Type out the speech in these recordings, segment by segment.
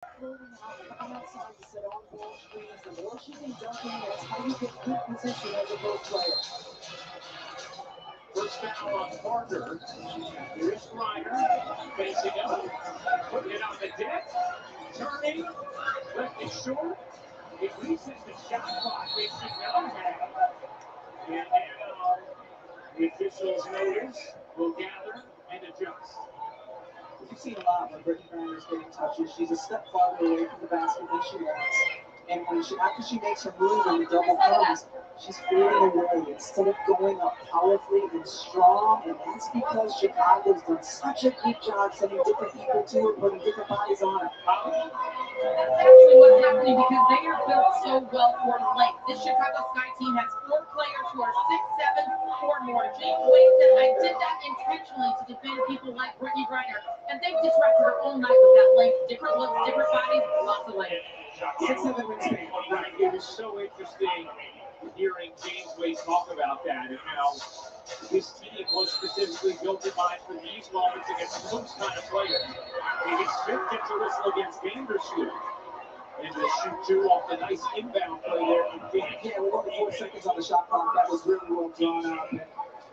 Floating outside to set on ball screens. The more she can dunk in, that's how you get good position as a post player. First foul on Parker. Here's Ryder facing up, putting it on the deck, turning, left it short. It resets the shot clock. They should not have. And now the officials notice, will gather and adjust. You've seen a lot when Brittany Griner's getting touches. She's a step farther away from the basket than she wants. And when after she makes her move in the double comes, she's fading away instead of going up powerfully and strong. And that's because Chicago's done such a good job sending different people to her, putting different bodies on her. That's actually what's happening because they are built so well for length. This Chicago Sky team has 4 players who are 6'7" or more. James Wade said, I did that intentionally to defend people like Brittany Griner. And they've disrupted her own night with that length. Different looks, different bodies, lots of length. 6'7" wingspan. Right, it was so interesting hearing James Wade talk about that and how his team was specifically built in mind for these moments against those kind of players. Maybe Smith gets a whistle against Vandersloot. And the shoot two off the nice inbound play there from Phoenix. Yeah, with only 4 seconds on the shot clock, that was really well drawn up. And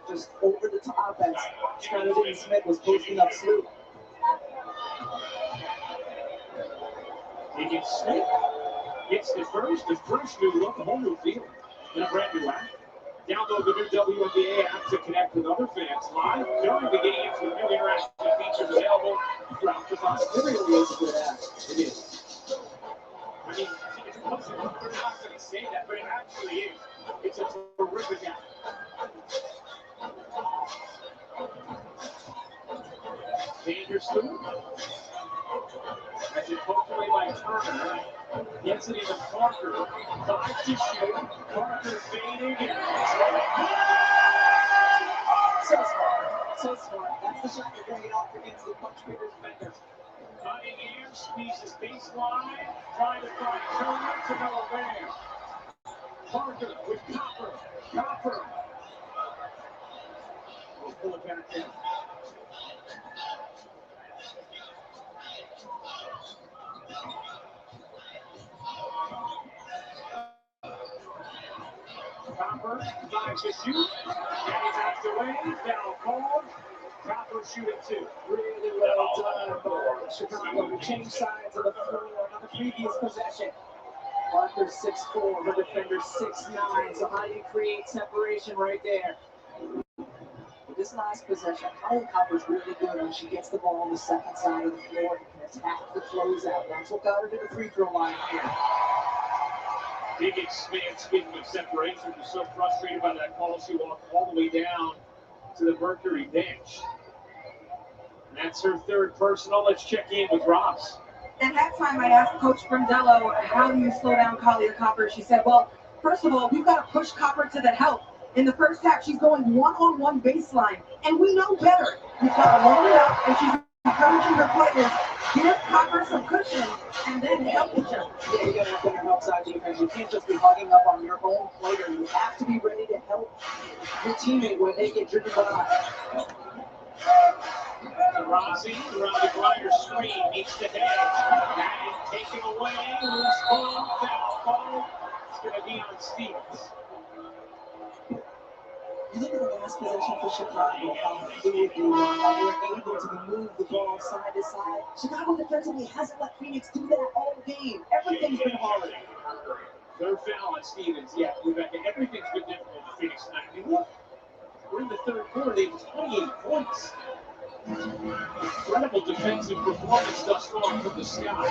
just over the top as Skylar Smith was posting up Sloot. Higgins Smith gets the first new look, a whole new feeling in a brand new app. Download the new WNBA app to connect with other fans live during the games with new interactive features available throughout the finals. It really is a good app. It is. I mean, they're not going to say that, but it actually is. It's a terrific app. Vandersloot. As it poked away by Turner. Gets it into Parker. 5 to shoot. Parker fading. So smart. So smart. That's the shot you're bringing off against the much bigger defender. Cunningham squeezes baseline. Trying to find Turner to no avail. Parker with Copper. Copper. We'll pull it back in. Copper, 5 to shoot. And he backs away. Foul called. Copper shooting 2. Really well done by Chicago to change sides of the floor on the previous possession. Parker's 6'4", her defender 6'9", so how do you create separation right there? With this last possession, Holly Copper's really good when she gets the ball on the second side of the floor and can attack the closeout. That's what got her to the free throw line here. Higgins Smith, speaking of separation, was so frustrated by that call, she walked all the way down to the Mercury bench. And that's her 3rd personal. Let's check in with Ross. At halftime, I asked Coach Brindello, how do you slow down Collier Copper? She said, well, first of all, we've got to push Copper to the help. In the first half, she's going one-on-one baseline, and we know better. We've got to load it up, and she's encouraging her players, give Copper some cushion, and then help each other. Yeah, you got to have better outside defense. You can't just be hugging up on your own player. You have to be ready to help your teammate when they get driven by. Rossi around the Griner screen meets the hedge. That is taken away. Loose ball, foul ball. It's going to be on Stevens. You look at the last possession for Chicago, how fluid they were, how they were able to move the ball side to side. Chicago defensively hasn't let Phoenix do that all game. Everything's been hard. 3rd foul on Stevens. Yeah, Rebecca, everything's been difficult for Phoenix tonight. I mean, look, we're in the 3rd quarter. They have 28 points. Incredible defensive performance thus far from the Sky.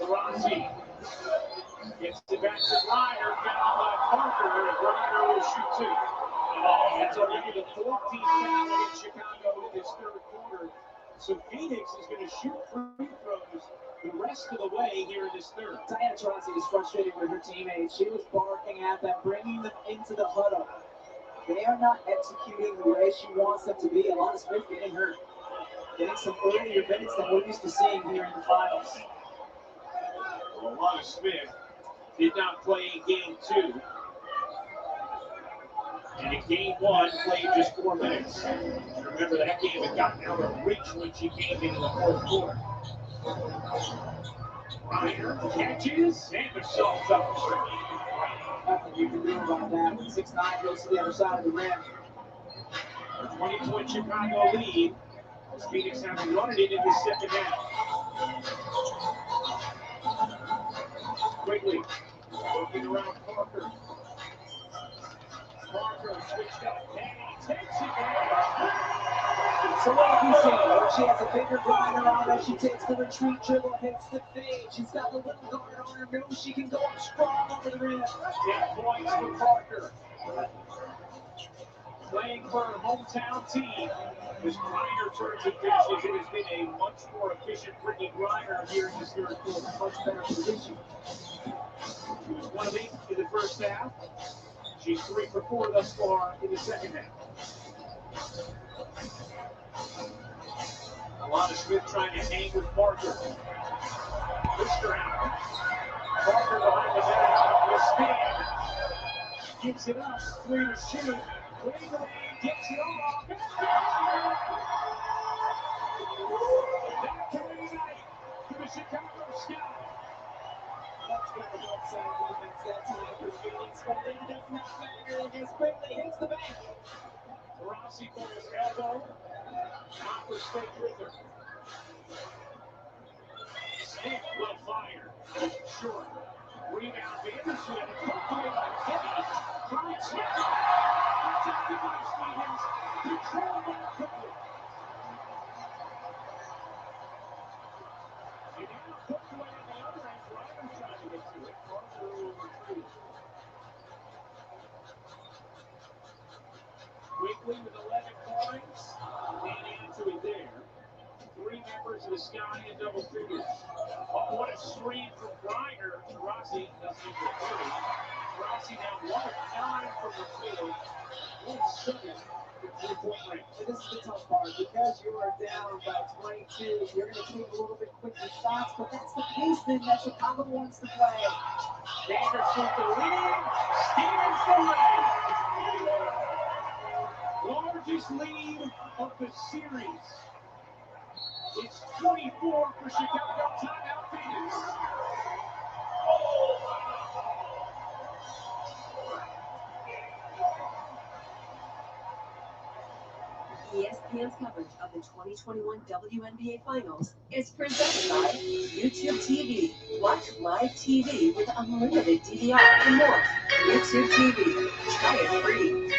Rossi gets it back to Griner, foul by Parker, and Griner will shoot 2. That's already the 14th foul against Chicago in this 3rd quarter. So Phoenix is going to shoot free throws the rest of the way here in this 3rd. Diana Taurasi is frustrated with her teammates. She was barking at them, bringing them into the huddle. They are not executing the way she wants them to be. Alana Smith getting hurt. Getting some earlier minutes than we're used to seeing here in the finals. Alana Smith did not play in game 2. And in game one, played just 4 minutes. Remember, that game had gotten out of reach when she came into the fourth quarter. Ryder catches, and the shot's up. Nothing you can do about that. 6'9" goes to the other side of the rim. A 20-point Chicago lead as Phoenix having run it into the second half. Quickly working around Parker. Parker switched up. Danny takes it there. So what have you seen? When she has a bigger grinder on her, she takes the retreat dribble, hits the fade. She's got the little guard on her, knows she can go up strong over the rim. 10 points for Parker. Playing for her hometown team. As Griner turns and finishes, it has been a much more efficient Brittany Griner here in this third quarter. Much better position. She was 1 of 8 in the first half. She's 3 for 4 thus far in the second half. Alana Smith trying to hang with Parker. Pushed her out. Parker behind the back with spin. Gives it up. 3 to shoot. Waverly gets it off. That can reunite to the Chicago Sky. Much better outside defense that time for Phoenix, but it ended up not mattering as Quigley hits the bank. Rossi for his elbow. Copper stayed with her. Smith will fire. Short. Rebound to Anderson. Poked away by Kenny. Curry Smith. Protected by Stevens. Controlled by Quigley. And now poked away on the other end. Ryder trying to get to it. Parker will retreat. Quigley with 11 points. Can't add to it there. 3 members of the Sky in double figures. Oh, what a screen from Griner. Rossi doesn't get 30. Rossi now 1 of 9 from the field. 1 of 7 from 3-point range. And this is the tough part. Because you are down by 22, you're going to take a little bit quicker shots, but that's the pace that Chicago wants to play. Sanders with the lead. Stevens the lead. Largest lead of the series. It's 24 for Chicago. Timeout Phoenix. ESPN's coverage of the 2021 WNBA Finals is presented by YouTube TV. Watch live TV with unlimited DVR and more. YouTube TV. Try it free.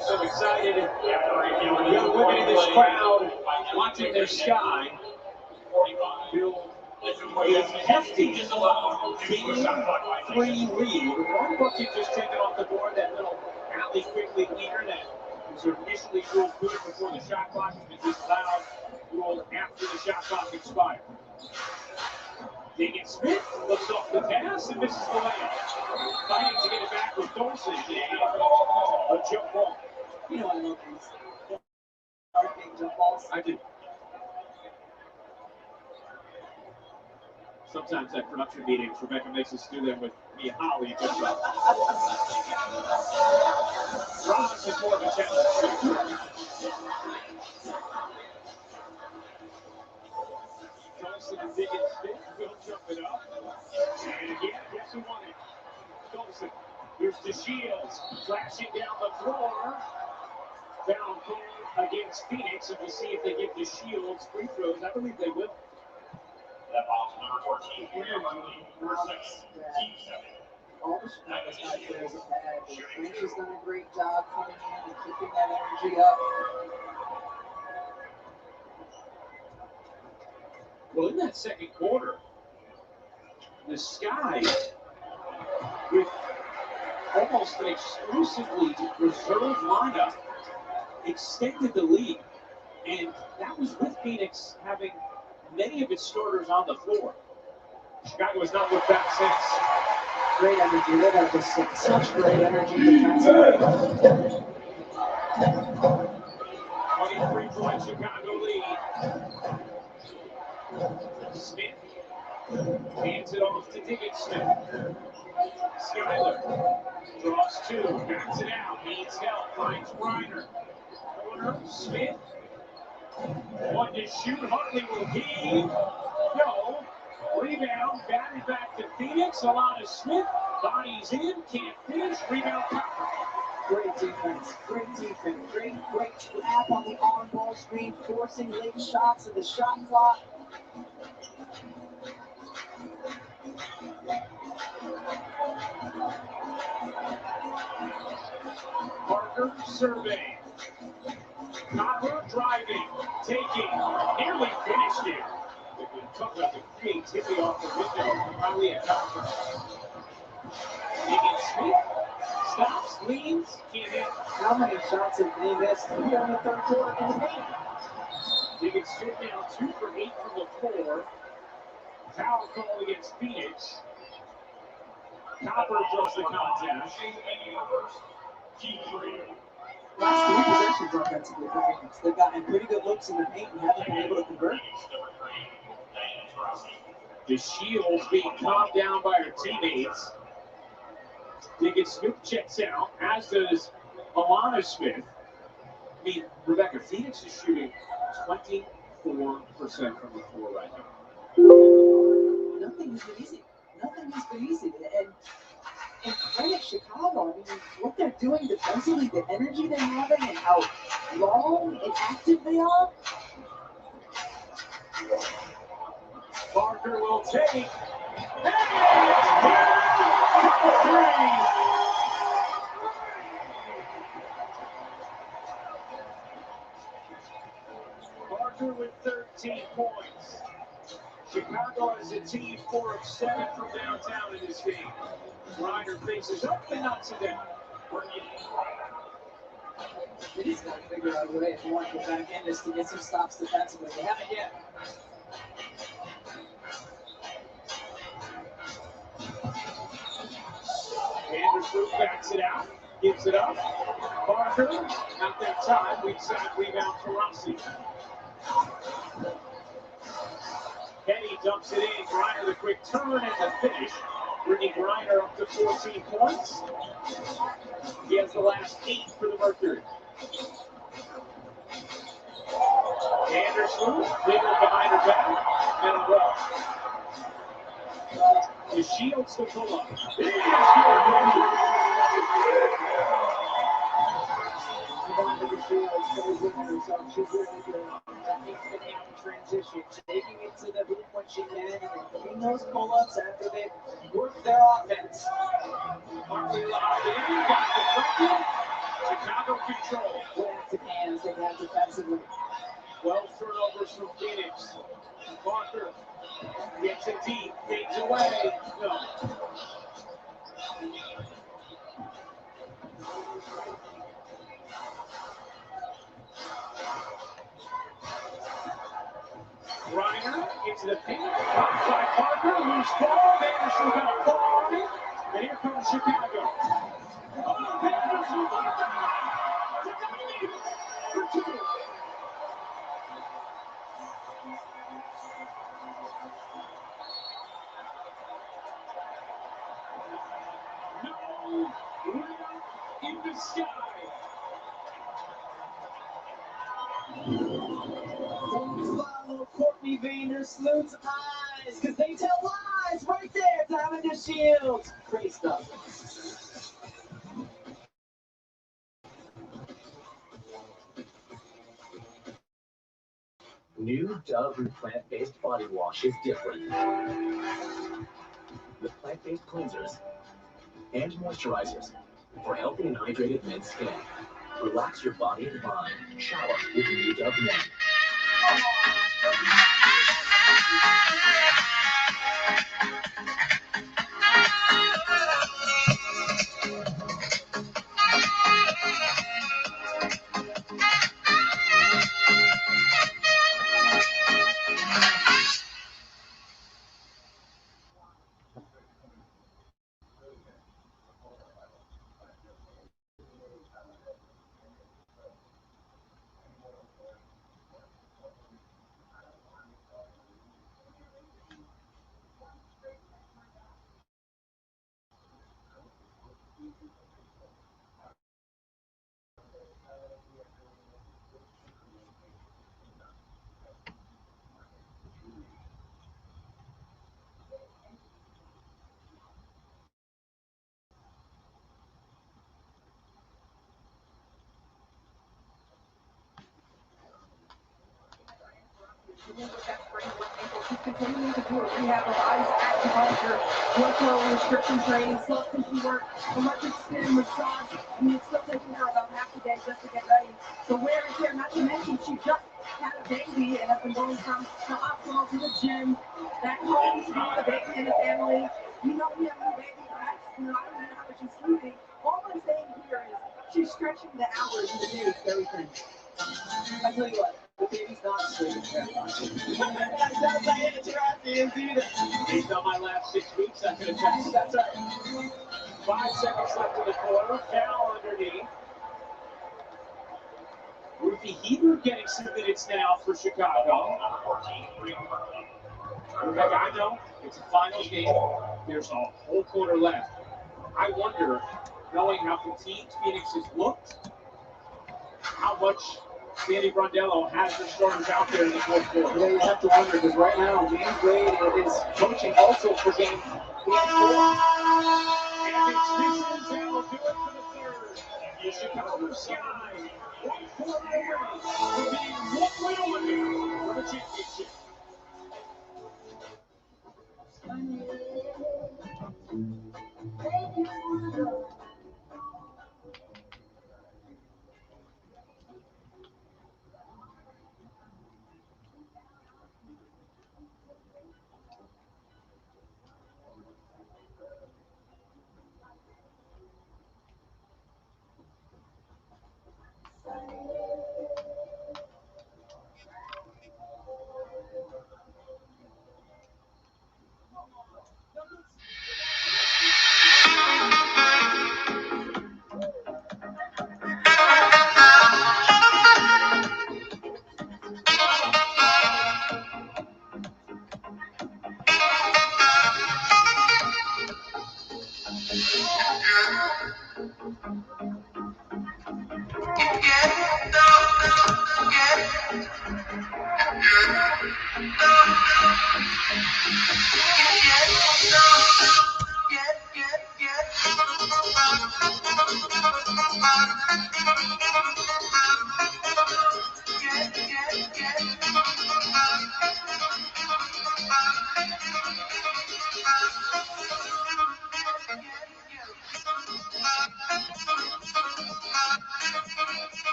get so excited. And you're looking at this crowd, watching their sky build a hefty 3 lead. With one bucket just taken off the board, that little alley quickly leader that was initially ruled good before the shot clock has been disallowed, ruled after the shot clock expired. Dagan Smith looks off the pass and misses the layup. Fighting to get it back with Dawson. A jump ball. You know, I love these big jump balls. I do. Sometimes at production meetings, Rebecca makes us do them with me and Holly. Ross is more of a challenge. Dawson and Dagan Smith will jump it up. And again, guess who won it? Dawson. Here's DeShields flashing down the floor. Down cold against Phoenix, and we'll see if they get DeShields free throws. I believe they will. That ball's number 14. Team 7. All the Chicago's got players have had. French has done a great job coming in and keeping that energy up. Well, in that second quarter, the Sky, with almost an exclusively reserve lineup, extended the lead. And that was with Phoenix having many of its starters on the floor. Chicago has not looked back since. Great energy. They have just such great energy defensively. 23-point Chicago lead. Smith hands it off to Dagan Smith. Skyler draws two, backs it out, needs help, finds Reiner. Corner, Smith. One to shoot, Hartley will heave. No. Rebound, batted back to Phoenix. Alana Smith, bodies in, can't finish. Rebound, Copper. Great defense. Great defense. Great trap on the on-ball screen, forcing late shots in the shot clock. Parker survey. Copper driving, taking, nearly finished it. We talk about the creativity off the window. Probably a Copper. Dagan Smith stops, leans, can't hit. How many shots have they missed here in the third quarter in the paint? Dagan Smith now 2 for 8 from the floor. Foul call against Phoenix. Copper draws the contest. Last 3 possessions offensively for Phoenix. They've gotten pretty good looks in the paint and haven't been able to convert. DeShields being calmed down by her teammates. Dagan Smith checks out, as does Alana Smith. I mean, Rebecca, Phoenix is shooting 24% from the floor right now. Nothing has been easy. Nothing has been easy. And credit Chicago. I mean, what they're doing defensively, the energy they're having, and how long and active they are. Parker will take. Parker with 13 points. Chicago as a team 4 of 7 from downtown in this game. Reiner faces up and knocks it down. They just got to figure out a way if you want to go back in this to get some stops defensively. They haven't yet. Anderson backs it out, gives it up. Parker, not that time, weak side rebound for Rossi. Kenny dumps it in, Reiner the quick turn and the finish, bringing Reiner up to 14 points. He has the last 8 for the Mercury. Anderson, wiggle behind her back, middle row. DeShields to pull up. It is good. She's really good. Transition, taking it to the hoop when she can, and then hitting those pull-ups after they work their offense. Hartley locked it in, got the front. Chicago control. Parker gets it deep, fades away. No. Reiner into the paint, blocked by Parker, loose ball, Vanderson got a fall on it, and here comes Chicago. Oh, Vanderson, for two. No layup in the sky. Follow Courtney Vandersloot's eyes, because they tell lies right there, Diamond the Shield. Great stuff. New Dove plant-based body wash is different. With plant-based cleansers and moisturizers for healthy and hydrated men's skin. Relax your body and mind. Shower with New Dove Men. She's continuing to do a rehab of ice acupuncture, blood flow restriction training, self-tissue work, electric spin, massage. I mean, it's still taking her about half the day just to get ready. So wear and tear, not to mention she just had a baby and has been going from the hospital to the gym, back home to be with the baby and the family. You know we have a new baby, perhaps, I don't even know how much she's sleeping. All I'm saying here is she's stretching the hours and the days very thin. I tell you what, the baby's not sleeping very much. That's not interesting either. Based on my last 6 weeks, I could attest. That's right. 5 seconds left in the quarter. Foul underneath. Ruthie Heber getting some minutes now for Chicago. Rebecca, I know it's a finals game. There's a whole quarter left. I wonder, knowing how fatigued Phoenix has looked, how much Danny Brondello has the starters out there in the fourth quarter. You know, you have to wonder, because right now, James Wade is coaching also for game 4. And it's Pistons that will do it for the third. The Chicago Sky, 1 quarter away from being 1 win away from a championship.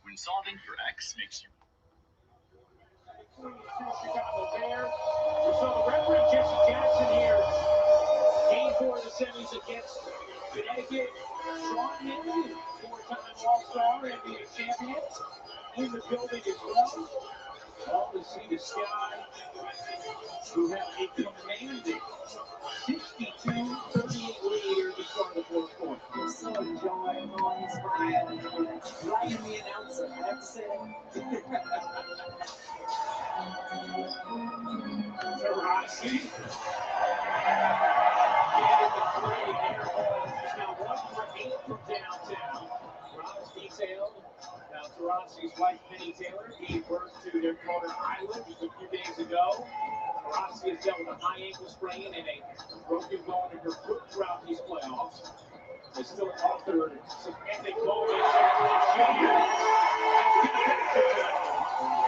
When solving for X makes you Chicago Bears. We saw the Reverend Jesse Jackson here. Game 4 of the semis against Connecticut. Sean Henry, four-time All-Star, NBA champion, in the building as well. All to see the sky, who have a commanding 62-38 lead here at the start of the fourth quarter. I'm so enjoying on smiling. Ryan, the announcer, I have to say that. Taurasi. He's now 1 for 8 from downtown. Ross detailed. Now Taurasi's wife, Penny Taylor, gave birth to their daughter Isla just a few days ago. Taurasi has dealt with a high ankle sprain and a broken bone in her foot throughout these playoffs. They still authored some epic moments.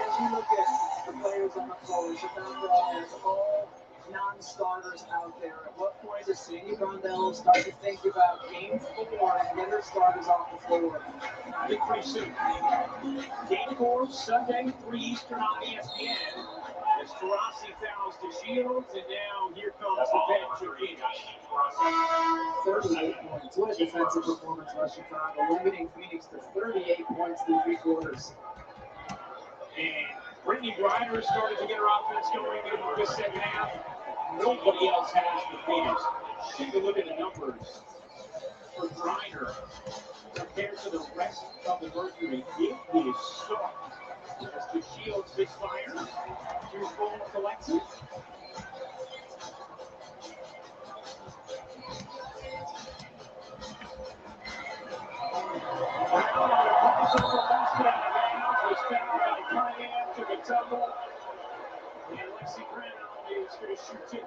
As you look at the players on the floor, Chicago has all non-starters out there. At what point does Sandy Grondell start to think about Game 4 and get her starters off the floor? Get pretty soon. Game 4, Sunday, 3 Eastern on ESPN. As Taurasi fouls to Shields, and now here comes the bench of Phoenix. 38 points. What a defensive performance by Chicago, limiting Phoenix to 38 points through 3 quarters. And Brittany Griner started to get her offense going in the second half. Nobody else has for Phoenix. Take a look at the numbers for Griner compared to the rest of the Mercury. It is stark. As the Shields misfires, here's ball collected. Brown on a crossover basket out of bounds was fouled by Cunningham, took a tumble. And Lexi Brown is going to shoot it.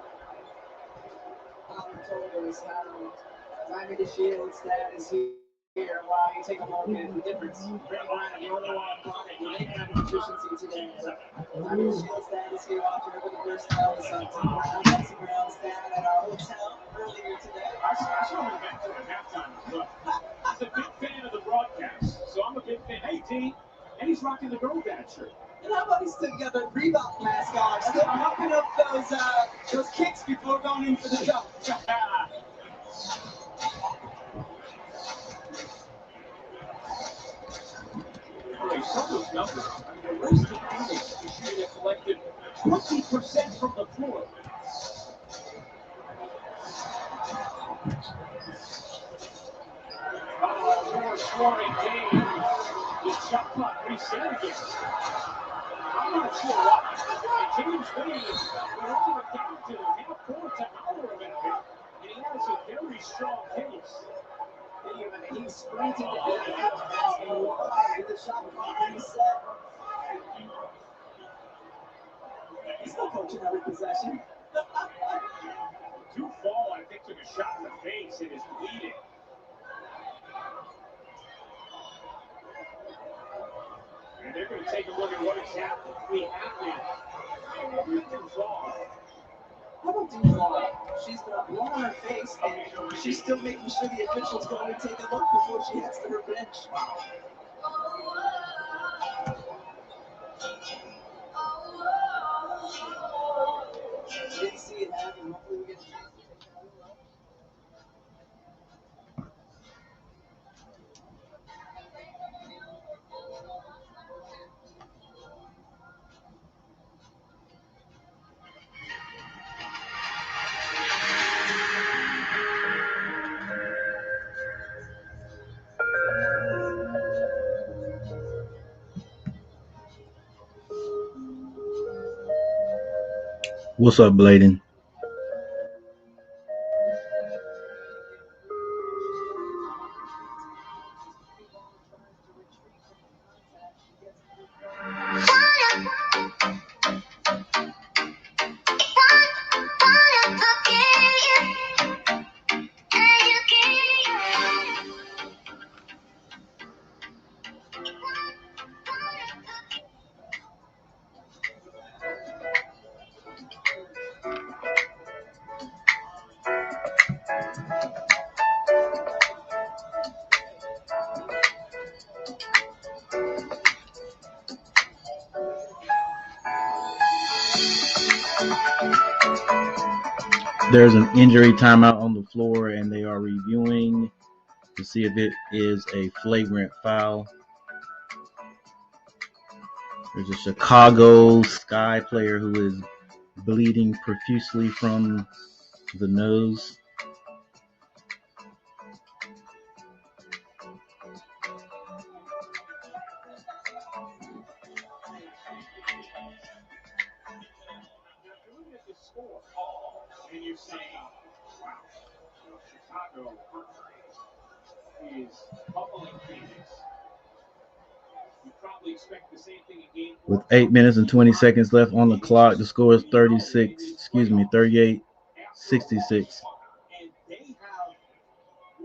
Told us how Timmy DeShield's dad is here. Wow, you take a look at the difference. Brittany Griner, the only one caught it. They didn't have efficiency today. Timmy DeShield's dad is here watching over the first half of Sun Brown. Lexi Brown's dad at our hotel earlier today. I saw him back to the halftime as well. He's a big fan of the broadcast, so I'm a big fan. Hey, T, and he's rocking the Girl Dad shirt. And how about he still got the Reebok mask on, still pumping up those kicks before going in for the jump. Okay, some of those numbers. I mean, the rest of Phoenix is shooting a collective 20% from the floor. More scoring game. The shot clock reset again. I'm not sure why. James Wade, we're only down to half court to hour about it, and he has a very strong case. He's sprinting to get it out, asking why the shot clock reset. He's still coaching every possession. Duvall, I think, took a shot in the face and is bleeding. And they're going to take a look at what exactly happened with Duvall. How about Duvall? She's got blood on her face, and she's still making sure the officials go and take a look before she heads to her bench. What's up, Bladen? There's an injury timeout on the floor, and they are reviewing to see if it is a flagrant foul. There's a Chicago Sky player who is bleeding profusely from the nose. And you're saying, wow, Chicago Mercury is pummeling Phoenix. You probably expect the same thing in game 4. With 8 minutes and 20 seconds left on the clock, the score is 38-66.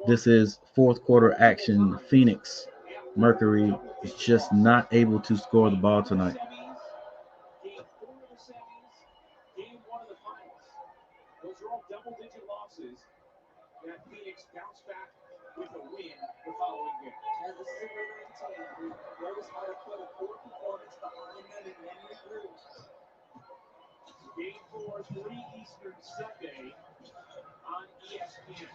This is fourth quarter action. Phoenix Mercury is just not able to score the ball tonight. Game 4 of the semis, game 1 of the finals. Those are all double-digit losses. That Phoenix bounced back with a win the following game. And this is a winning team who knows how to put a poor performance behind them and then regroup. Game 4, 3 Eastern Sunday on ESPN.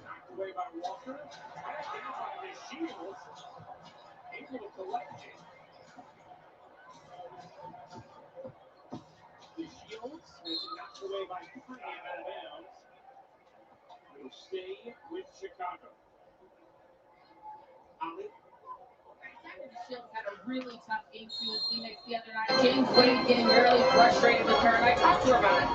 Knocked away by Walker. Back down by the Shields. Able to collect it. The Shields has it knocked away by Cunningham out of bounds. Will stay with Chicago. Ali. The Shields had a really tough game 2 in Phoenix the other night. James Wade getting really frustrated with her, and I talked to her about it.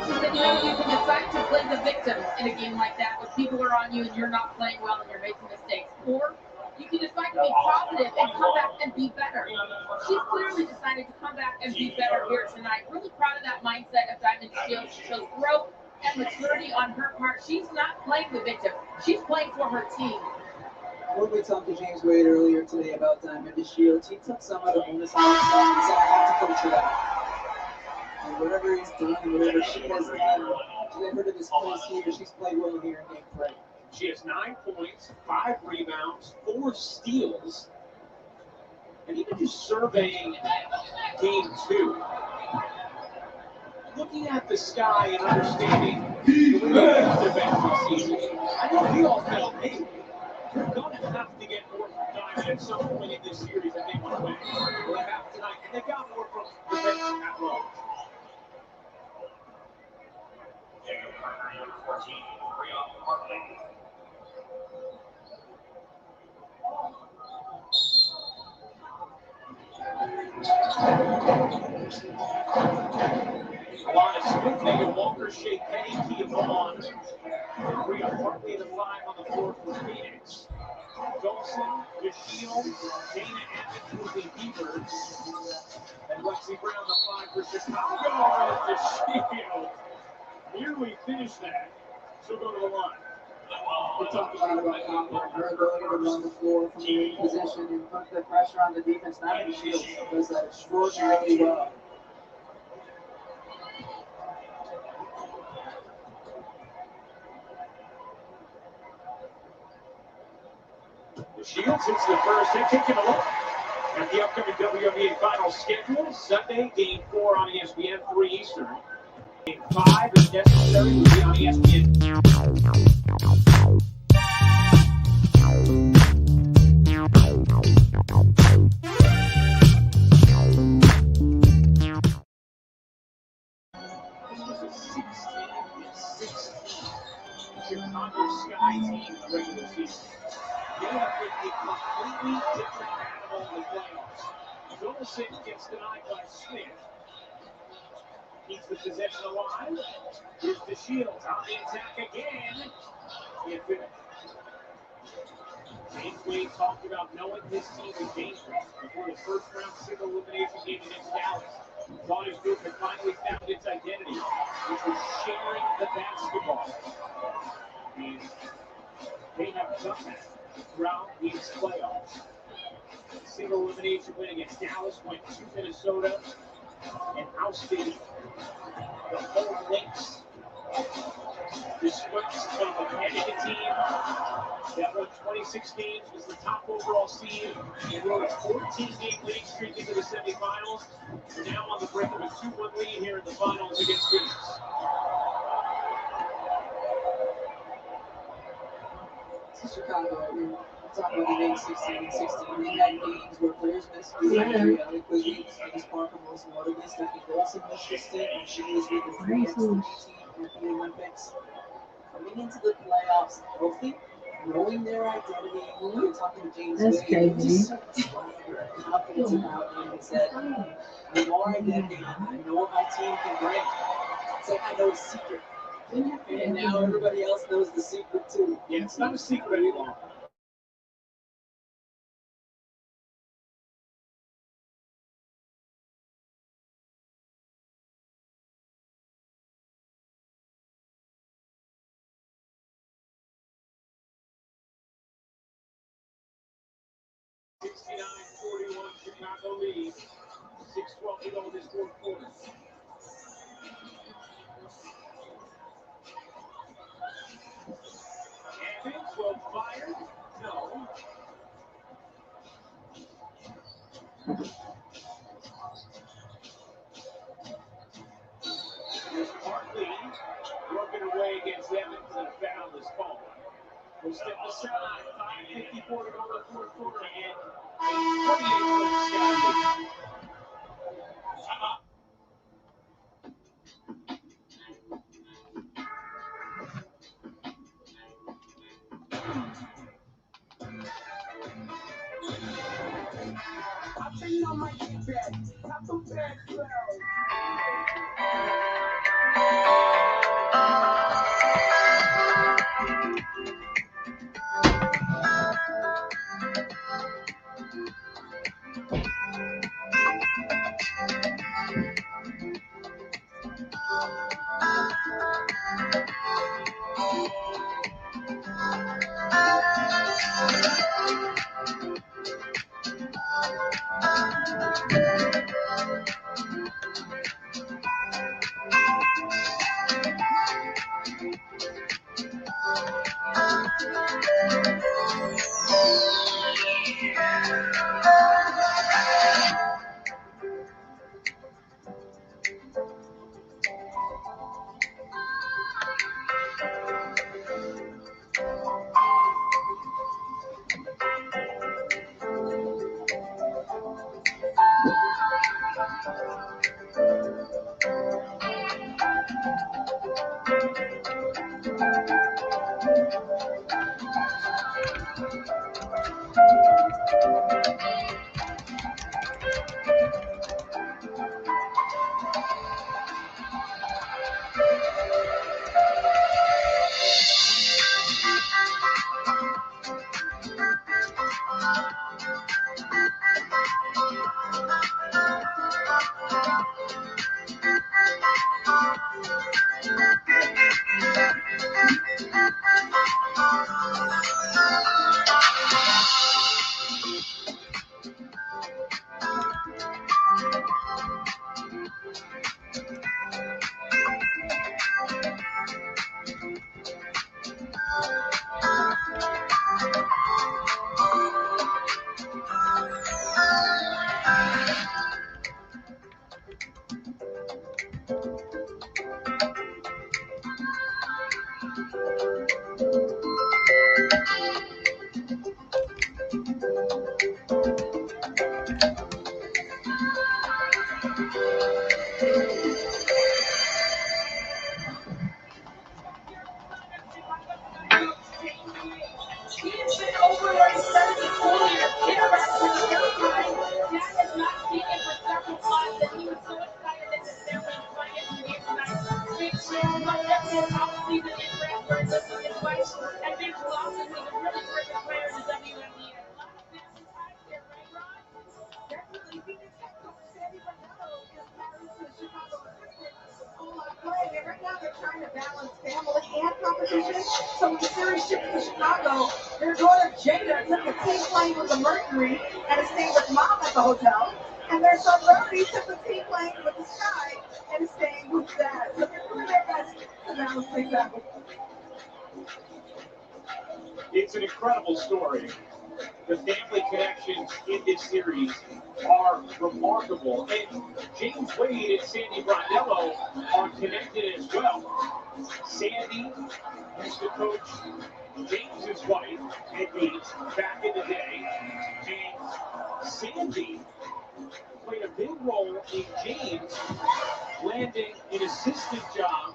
She said, you can decide to play the victim in a game like that when people are on you and you're not playing well and you're making mistakes. Or you can decide to be positive and come back and be better. She's clearly decided to come back and be better here tonight. Really proud of that mindset of Diamond Shields. She shows growth and maturity on her part. She's not playing the victim. She's playing for her team. When we talked to James Wade earlier today about Diamond Shields, he took some of the bonus out of himself and said, I have to coach her that. And whatever he's done, whatever she has done, to get her to this place here, she's played well here in game 3. She has 9 points, 5 rebounds, 4 steals. And even just surveying game 2, looking at the sky and understanding the way they defend this season, I know we all felt, hey, they're going to have to get more from Diamond at some point in this series if they want to win. Well, they have tonight, and they got more from the bench at large. Number 14, Breon Hartley. Alana Smith, Megan Walker, Shea Penny, Kia Vaughn. Breon Hartley, the 5 on the floor for Phoenix. Dawson, DeShields, Dana Evans, Ruby Beaver, and Lexi Brown, the 5 for Chicago. DeShields nearly finished that. She'll go to the line. We talked about Copper and her ability to run the floor from the wing position and put the pressure on the defense. Diamond Shields does that extraordinarily well. The Shields hits the first hit, taking a look at the upcoming WNBA Finals schedule. Sunday, Game 4 on ESPN, 3 Eastern. Game 5, if necessary, will be on ESPN. This was a 16-16 Chicago Sky team in the regular season. They have been a completely different animal in the playoffs. Dawson gets denied by Smith. Keeps the possession alive. Here's the Shields on the attack again. Can't finish. James Wade talked about knowing his team was dangerous before the first round single elimination game against Dallas. Thought his group had finally found its identity, which was sharing the basketball. And they have done that throughout these playoffs. Single elimination win against Dallas, went to Minnesota and ousted the whole Lynx. The Swips from a Connecticut team that won 26 games, was the top overall seed, and rode a 14-game winning streak into the semifinals. They're now on the brink of a 2-1 lead here in the finals against Phoenix. This is Chicago. We're talking about the big 16 and 16. We had games where players missed due to injury. Alec Quigley, Dennis Parker, most notably. Stephanie Wilson missed this stint when she was with the 3x3 team at the Olympics. Coming into the playoffs healthy, knowing their identity. We were talking to James Wade, just so confidence about him, and said, I know our identity, I know what my team can bring. It's like I know a secret. And now everybody else knows the secret too. Yeah, it's not a secret any longer. Chicago lead. 6:12 to go in this fourth quarter. Evans will fire. No. Here's Barkley working away against Evans, and a foul is called. We'll step aside. 5:54 to go in the fourth quarter, and 28-point Sky lead. that he was so excited that there was finance game tonight. Big win, but that's his off-season in Brentford with his wife and big losses with a really terrific player in the WNBA. A lot of family ties here, right, Ron? Definitely. Phoenix head coach Sandy Bernardo is married to Chicago assistant Clay. And right now they're trying to balance family and competition. So when the series shifts to Chicago, their daughter Jada took the team plane with the Mercury and is staying with mom at the hotel. And their son Brody took the team plane with the Sky and is staying with dad. So they're doing their best to balance things out. It's an incredible story. The family connections in this series are remarkable. And James Wade and Sandy Brondello are connected as well. Sandy used to coach James's wife at Gates back in the day. And Sandy played a big role in James landing an assistant job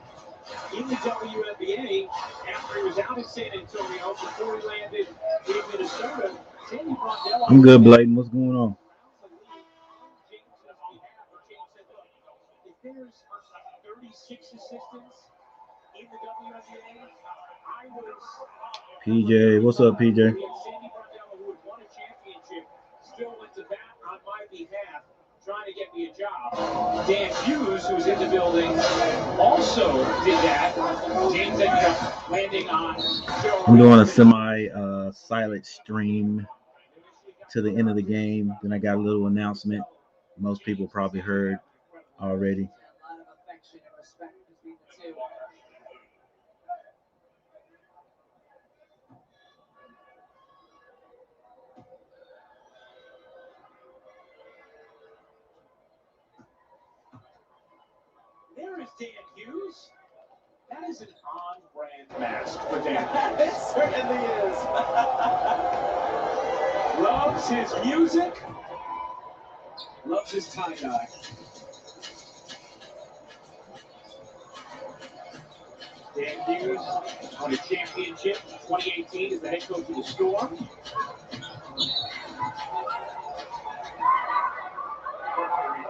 in the WNBA after he was out in San Antonio before he landed in Minnesota. Sandy Brondello. I'm good, Bladen. What's going on? If there's 36 assistants in the WNBA, I was PJ, what's up, PJ? Sandy Brondello, who had won a championship, still went to bat on my behalf, trying to get me a job. Dan Hughes, who's in the building, also did that. James ended up landing on Joe. I'm doing a semi-silent stream to the end of the game. Then I got a little announcement. Most people probably heard already. A lot of affection and respect between the two. There is Dan Hughes. That is an on-brand mask for Dan. It certainly is. Loves his music. Loves his tie-dye. Dan Hughes won a championship in 2018 as the head coach of the Storm.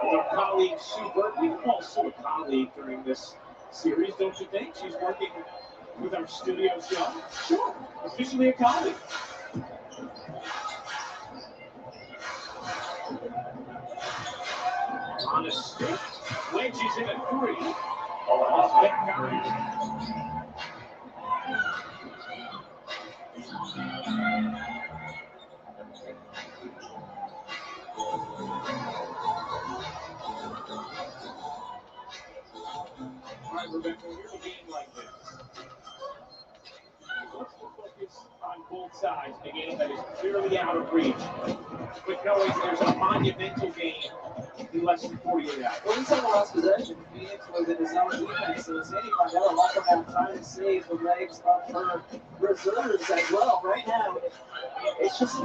With our colleague Sue Burke. We can call Sue a colleague during this series, don't you think? She's working with our studio show. Sure, officially a colleague. On a stick, wedges in a three. All right, Rebecca, here's a game like this. What's the focus on both sides in a game that is clearly out of reach, but knowing there's a monumental game in less than 48 hours? Well, inside the last possession, Phoenix was in his own defense, so Sandy Brondello walking out trying to save the legs of her reserves as well. Right now, it's just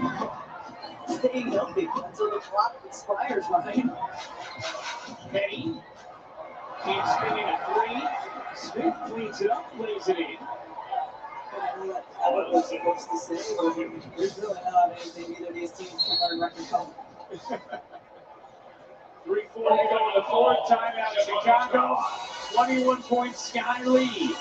staying healthy until the clock expires, right? Penny, he's spinning a three. Smith cleans it up, plays it in. I don't know what you're supposed to say, but there's really not anything either of these teams can learn record company. 3:40 to go in the fourth. Timeout Chicago. 21-point Sky lead.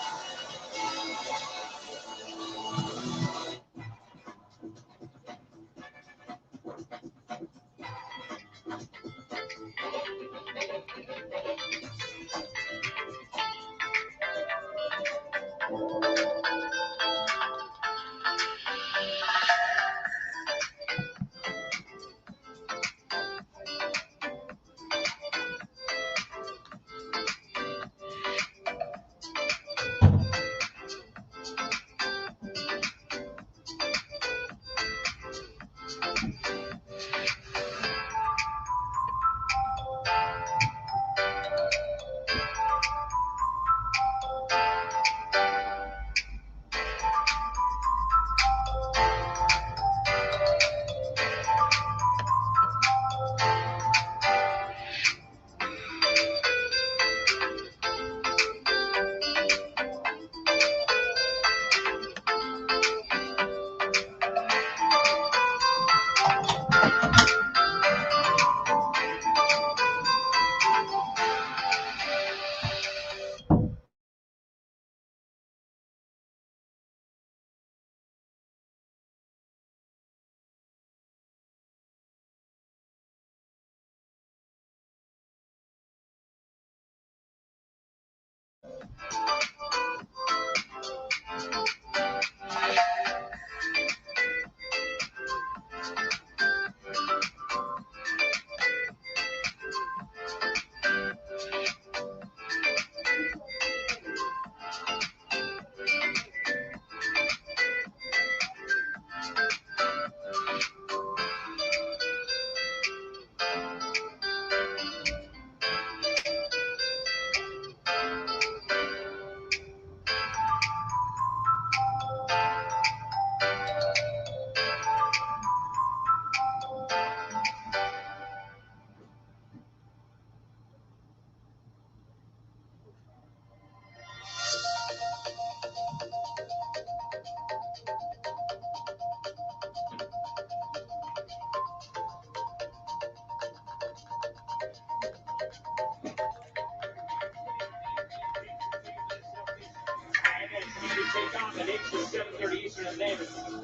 Take on the Knicks at 7:30 Eastern and then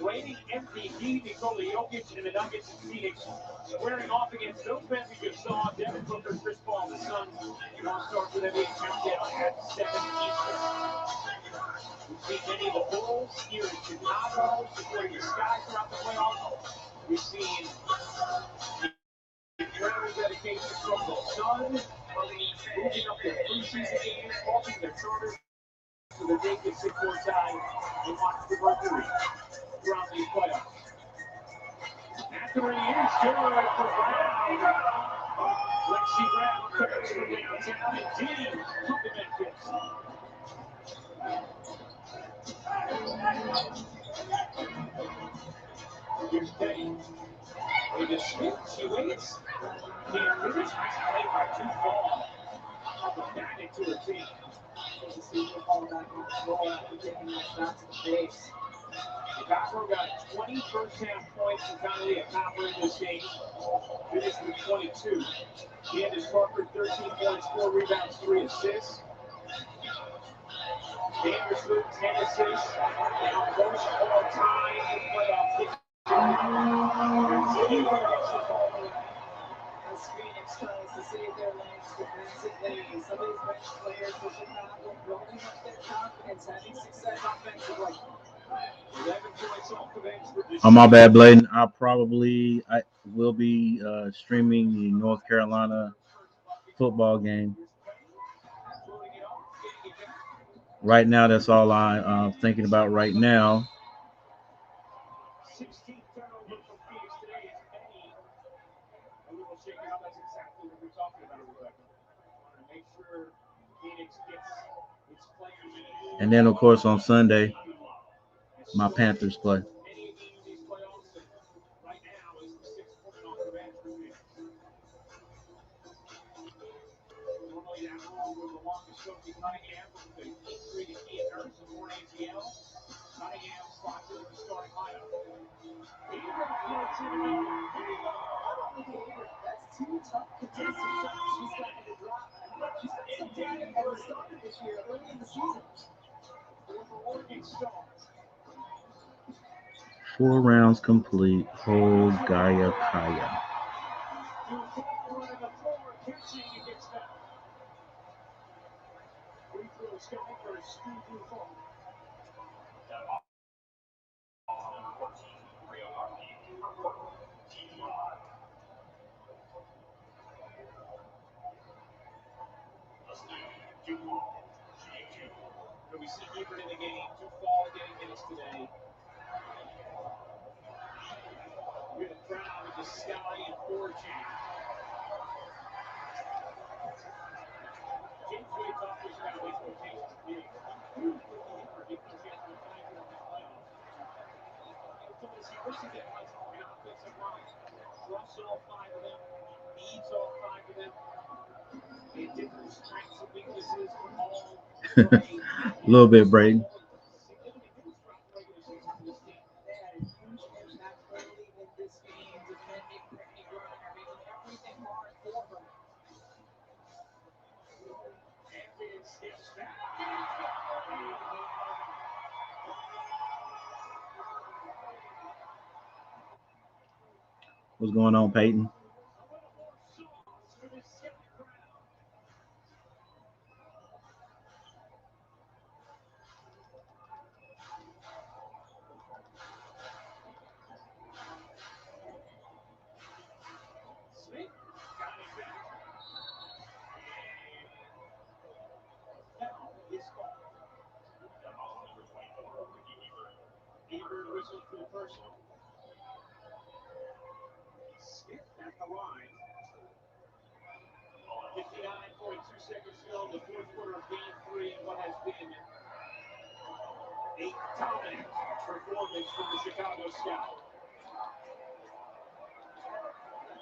reigning MVP Nikola Jokic and the Nuggets in Phoenix squaring off against those men we just saw. Devin Booker, Chris Paul, the Suns. It all starts with NBA countdown at 7 Eastern. We've seen many of the Bulls here in Chicago supporting the Sky throughout the playoffs. We've seen incredible dedication from the Suns, moving up their preseason games, halting their charters so that they can sit courtside and watch the Mercury throughout these playoffs. At the ring is good for Brown. Lexi Brown comes from downtown and Dean from the Memphis. Here's Betty. With the switch, she waits. Can't finish. They are too far. Back into her team. To see the ball back on the floor after taking that shot to the face. Chicago got 20 first-half points from Conley at Copper in this game. Finished with 22. Candace Parker, 13 points, 4 rebounds, 3 assists. Anderson, 10 assists. Now first all-time in playoff As Phoenix tries to save their legs defensively, some of these bench players for Chicago building up their confidence, having success offensively. 11 points off the bench for Oh, my bad, Bladen. I will be streaming the North Carolina football game. Right now, that's all I'm thinking about right now. 16th turnover from Phoenix today is Penny. A little shaken up. That's exactly what we're talking about, Rebecca. Want to make sure Phoenix gets its players. And then, of course, on Sunday, my Panthers play. Any game in these playoffs, and right now is the 6th point off the bench for Phoenix. Normally that role would belong to Sophie Cunningham with the injury to Kia Nurse and torn ACL. Cunningham slots into the starting lineup. Ingram floats in the middle. That's 2 tough contested shots she's gotten to drop. She's got some data at the start of this year, early in the season. Former Oregon star. 4 rounds complete. Oh, Gaia Kaya. Running the floor, catching against that. Free throws coming for Stu Buffon. We see Hubert in the game. 2 fall getting minutes today. We're the crowd with the Sky and 4 chant. James Wade talked to us about his rotations being huge with the Hubert because he has been playing for them in the playoffs. He told us he wishes it was an offensive line. Trusts all 5 of them, needs all 5 of them. They have different strengths and weaknesses, but all A little bit, Braden. significant throughout the regular season for this team. They had a huge impact early in this game, defending Brittany Griner, making everything hard for her. Anthony steps back. What's going on, Peyton? personal. Stiff at the line. 59.2 seconds to go in the fourth quarter of game 3 in what has been a dominant performance from the Chicago Sky.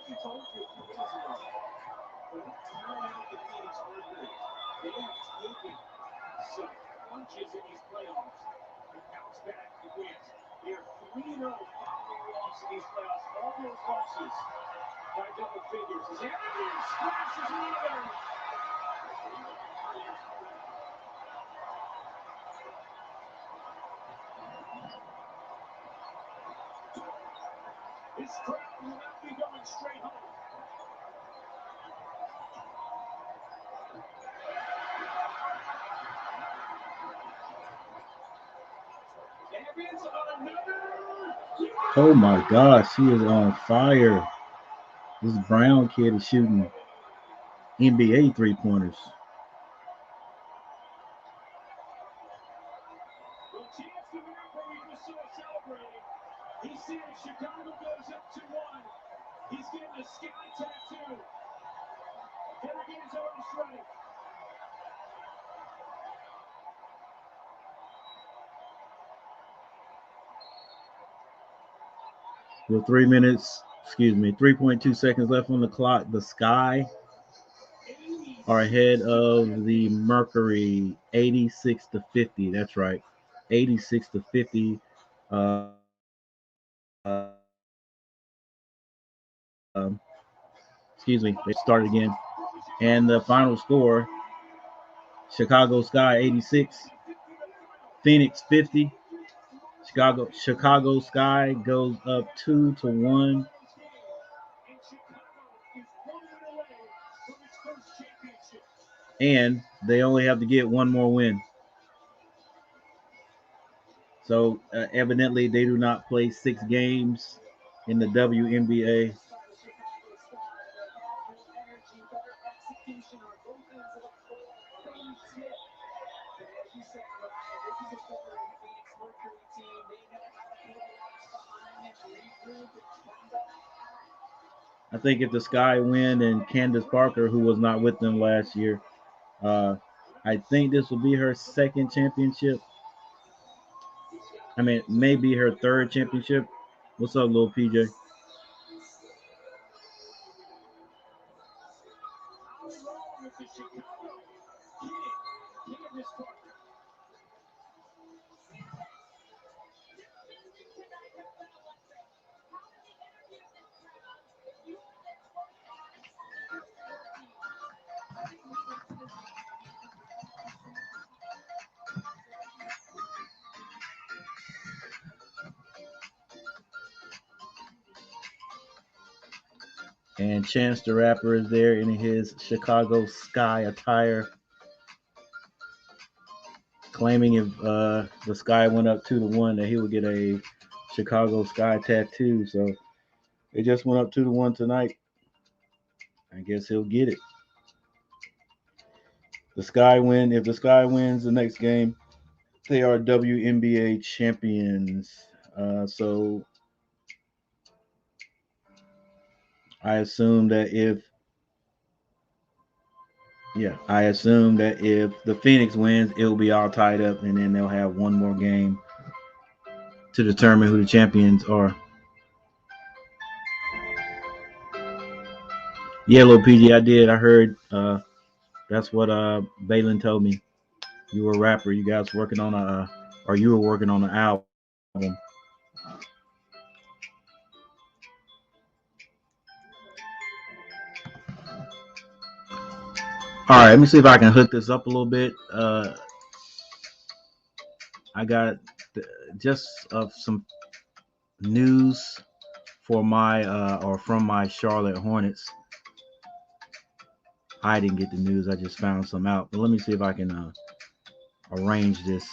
I told you a few days ago, when we time out the Phoenix Mercury, they have taken Some punches in these playoffs. They bounce back and wins. They're 3-0 following a loss in these playoffs. All those losses by double figures. As Arians splashes in there. This crowd will not be going straight home. Arians on another. Oh my gosh, she is on fire. This Brown kid is shooting NBA 3-pointers. Well, chance to Mercury was so celebrating. He said Chicago goes up 2-1. He's getting a sky tattoo. Kerrigan's already strike. With 3.2 seconds left on the clock, the Sky are ahead of the Mercury 86-50. That's right. 86-50. Uh, excuse me, they start again. And the final score, Chicago Sky 86, Phoenix 50. Chicago Sky goes up 2-1. And they only have to get one more win. So evidently they do not play 6 games in the WNBA. I think if the Sky win and Candace Parker, who was not with them last year, I think this will be her second championship. I mean, maybe her third championship. What's up, little PJ? And Chance the Rapper is there in his Chicago Sky attire, claiming if the Sky went up 2-1 that he would get a Chicago Sky tattoo. So it just went up 2-1 tonight. I guess he'll get it. If the Sky wins the next game, they are WNBA champions. So I assume that if the Phoenix wins, it will be all tied up, and then they'll have one more game to determine who the champions are. Yeah, little PG, I did. I heard. That's what Balin told me. You were a rapper. You guys working on you were working on an album. All right, let me see if I can hook this up a little bit. I got just some news for from my Charlotte Hornets. I didn't get the news. I just found some out. But let me see if I can arrange this.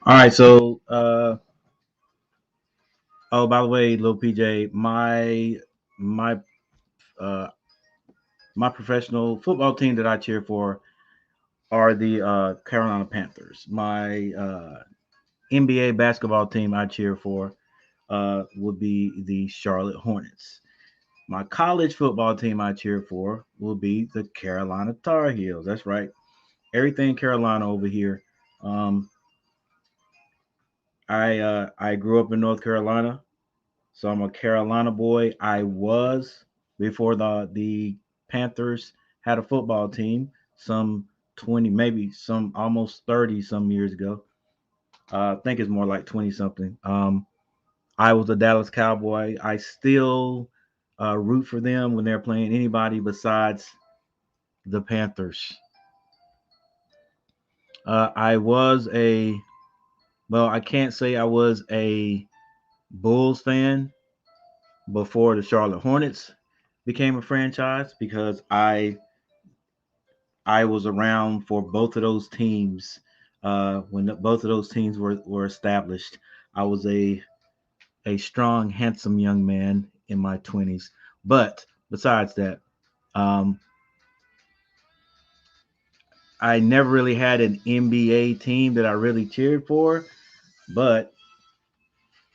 All right, so oh, by the way, little PJ, my uh my professional football team that I cheer for are the Carolina Panthers. My NBA basketball team I cheer for would be the Charlotte Hornets. My college football team I cheer for will be the Carolina Tar Heels. That's right, everything Carolina over here. Um, I grew up in North Carolina, so I'm a Carolina boy. I was before the Panthers had a football team some 20, maybe some almost 30 some years ago. I think it's more like 20 something. I was a Dallas Cowboy. I still root for them when they're playing anybody besides the Panthers. I was a, well, I can't say I was a Bulls fan before the Charlotte Hornets became a franchise because I was around for both of those teams when both of those teams were established. I was a strong, handsome young man in my 20s. But besides that, um, I never really had an NBA team that I really cheered for, but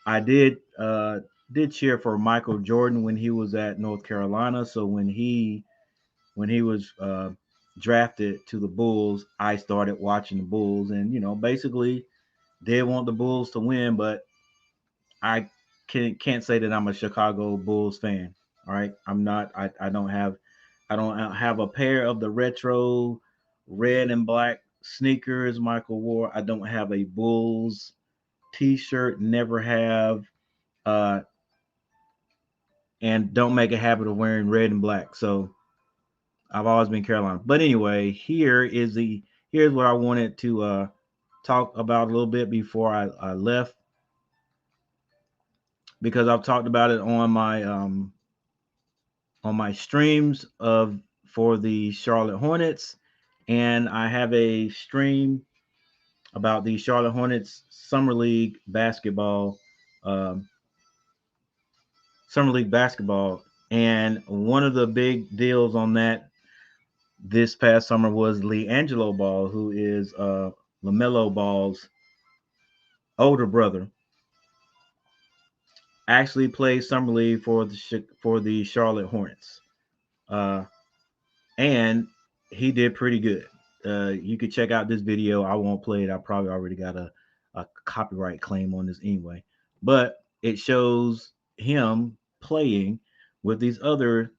I did cheer for Michael Jordan when he was at North Carolina. So when he was drafted to the Bulls, I started watching the Bulls, and basically did want the Bulls to win, but I can't say that I'm a Chicago Bulls fan. All right, I'm not. I don't have a pair of the retro red and black sneakers Michael wore. I don't have a Bulls T-shirt. Never have. Uh, and don't make a habit of wearing red and black. So I've always been Carolina. But anyway, here's what I wanted to talk about a little bit before I left, because I've talked about it on my streams of for the Charlotte Hornets, and I have a stream about the Charlotte Hornets um, summer league basketball, and one of the big deals on that this past summer was LiAngelo Ball, who is LaMelo Ball's older brother, actually played summer league for the Charlotte Hornets, uh, and he did pretty good. You could check out this video. I won't play it. I probably already got a copyright claim on this anyway, but it shows him playing with these other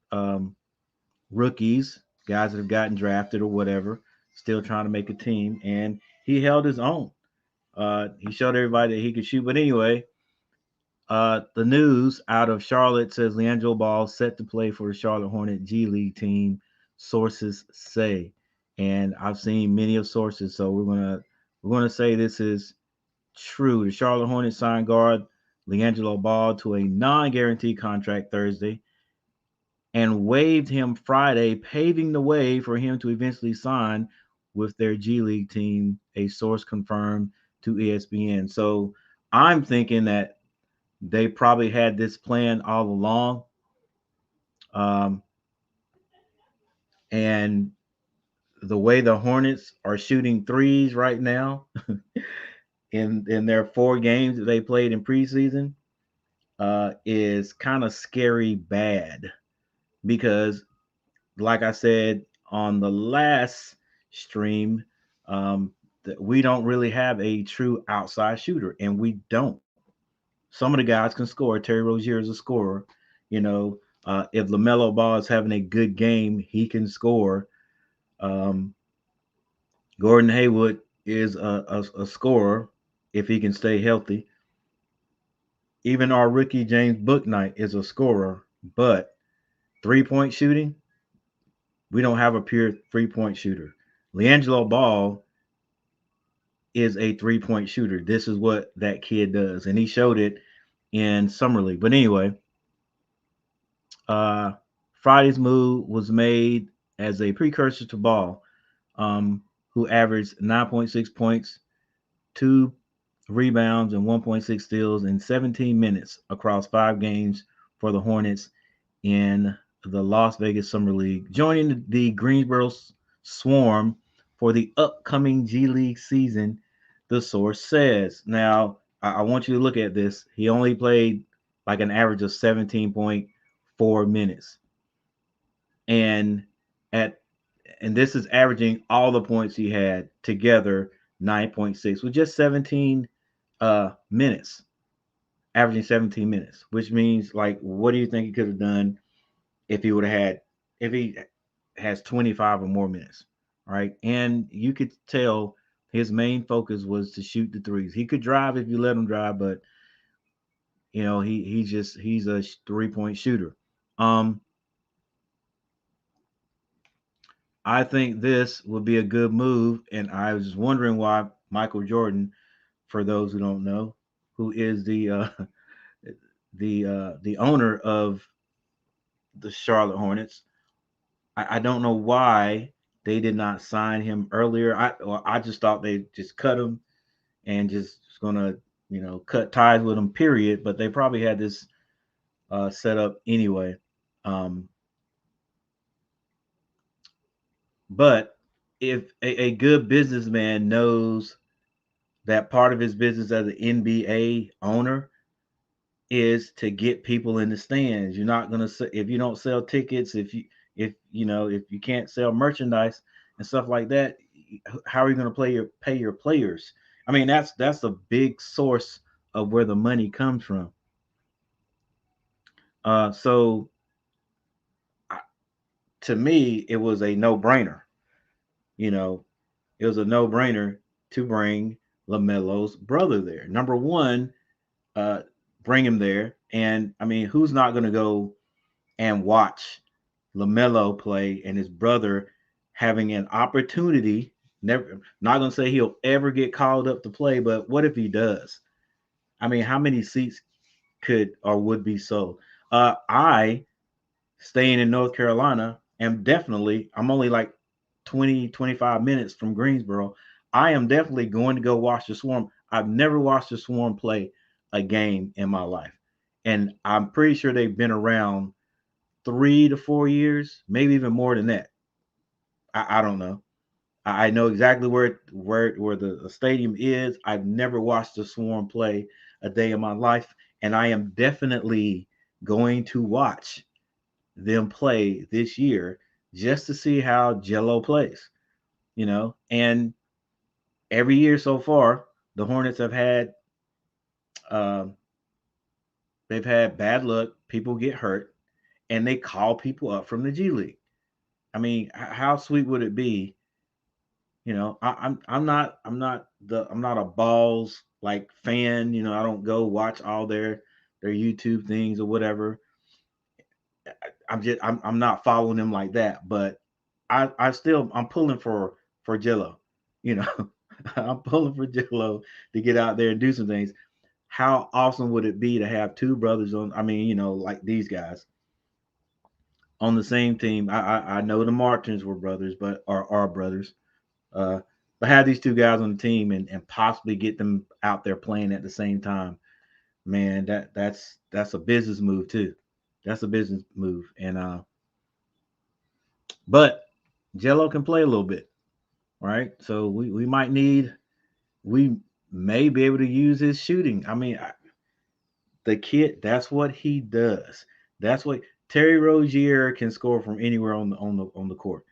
rookies, guys that have gotten drafted or whatever, still trying to make a team, and he held his own. He showed everybody that he could shoot. But anyway, the news out of Charlotte says LiAngelo Ball set to play for the Charlotte Hornet G League team, sources say. And I've seen many of sources, so we're gonna say this is true. The Charlotte Hornets signed guard LiAngelo Ball to a non-guaranteed contract Thursday and waived him Friday, paving the way for him to eventually sign with their G League team, a source confirmed to ESPN. So I'm thinking that they probably had this plan all along. Um, and the way the Hornets are shooting threes right now in their 4 games that they played in preseason is kind of scary bad, because like I said on the last stream, that we don't really have a true outside shooter, and we don't. Some of the guys can score. Terry Rozier is a scorer. You know, if LaMelo Ball is having a good game, he can score. Um, Gordon Hayward is a scorer if he can stay healthy. Even our rookie James Bouknight is a scorer, but 3-point shooting, we don't have a pure 3-point shooter. LiAngelo Ball is a 3-point shooter. This is what that kid does, and he showed it in summer league. But anyway, uh, Friday's move was made as a precursor to Ball, um, who averaged 9.6 points, 2 rebounds, and 1.6 steals in 17 minutes across 5 games for the Hornets in the Las Vegas Summer League, joining the Greensboro Swarm for the upcoming G League season, the source says. Now, I want you to look at this. He only played like an average of 17.4 minutes. And at and this is averaging all the points he had together, 9.6 with just 17 minutes, averaging 17 minutes, which means, like, what do you think he could have done if he has 25 or more minutes, right? And you could tell his main focus was to shoot the threes. He could drive if you let him drive, but he's a 3-point shooter. Um, I think this would be a good move, and I was wondering why Michael Jordan, for those who don't know, who is the owner of the Charlotte Hornets, I don't know why they did not sign him earlier. I just thought they just cut him and just gonna cut ties with him. Period. But they probably had this set up anyway. But if a good businessman knows that part of his business as an NBA owner is to get people in the stands. You're not gonna if you don't sell tickets, if you can't sell merchandise and stuff like that, how are you gonna pay your players? I mean, that's a big source of where the money comes from. So to me, it was a no brainer. You know, it was a no brainer to bring LaMelo's brother there. Number one, uh, bring him there, and I mean, who's not gonna go and watch LaMelo play and his brother having an opportunity? Never, not gonna say he'll ever get called up to play, but what if he does? I mean, how many seats could or would be sold? I staying in North Carolina am definitely, I'm only like 20-25 minutes from Greensboro. I am definitely going to go watch the Swarm. I've never watched the Swarm play a game in my life, and I'm pretty sure they've been around 3 to 4 years, maybe even more than that. I don't know. I know exactly where the stadium is. I've never watched the Swarm play a day in my life, and I am definitely going to watch them play this year just to see how Jello plays. And every year so far, the Hornets have had um, they've had bad luck. People get hurt, and they call people up from the G League. I mean, how sweet would it be? I'm not a balls like fan. I don't go watch all their YouTube things or whatever. I'm not following them like that, but I'm pulling for Jello. You know, I'm pulling for Jello to get out there and do some things. How awesome would it be to have two brothers on? I mean, like these guys on the same team. I know the Martins were brothers, but are brothers. Uh, but have these two guys on the team and possibly get them out there playing at the same time, man, that's a business move too. That's a business move. And but Jello can play a little bit, right? So we may be able to use his shooting. I mean, the kid, that's what he does. That's what Terry Rozier can score from anywhere on the court.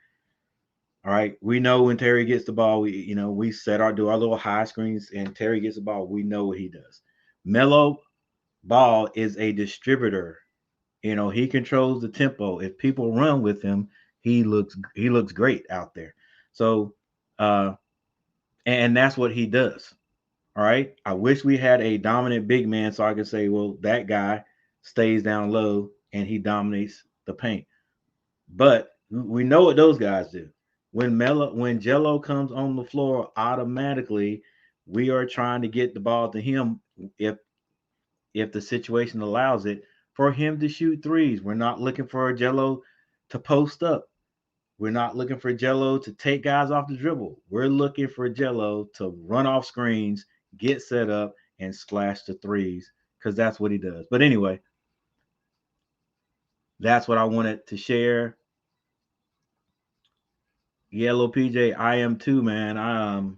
All right, we know when Terry gets the ball, we do our little high screens, and Terry gets the ball. We know what he does. Melo Ball is a distributor. He controls the tempo. If people run with him, he looks great out there. So, uh, and that's what he does. All right. I wish we had a dominant big man so I could say, well, that guy stays down low and he dominates the paint. But we know what those guys do. When Jello comes on the floor, automatically we are trying to get the ball to him if the situation allows it for him to shoot threes. We're not looking for Jello to post up. We're not looking for Jello to take guys off the dribble. We're looking for Jello to run off screens, get set up, and splash the threes because that's what he does. But anyway, that's what I wanted to share. Yellow PJ, I am too, man.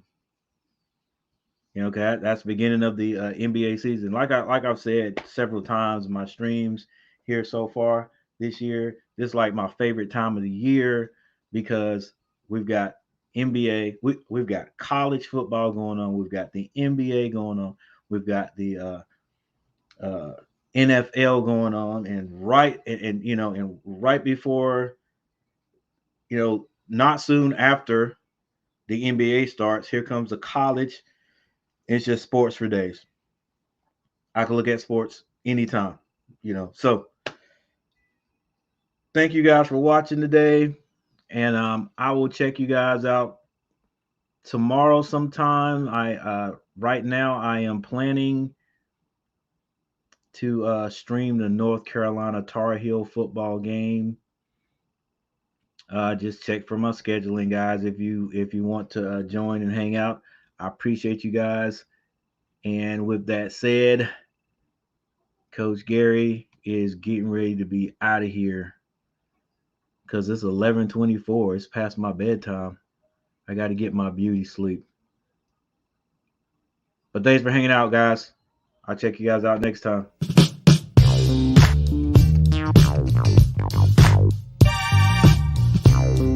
Okay, that's the beginning of the NBA season. I've said several times in my streams here so far this year, this is like my favorite time of the year because we've got NBA, we've got college football going on, we've got the NBA going on, we've got the uh, NFL going on, and right before, not soon after the NBA starts, here comes the college. It's just sports for days. I can look at sports anytime. So thank you guys for watching today. And I will check you guys out tomorrow sometime. Right now I am planning to stream the North Carolina Tar Heel football game. Just check for my scheduling, guys. If you want to join and hang out, I appreciate you guys. And with that said, Coach Gary, is getting ready to be out of here because it's 11:24. It's past my bedtime. I got to get my beauty sleep. But thanks for hanging out, guys. I'll check you guys out next time.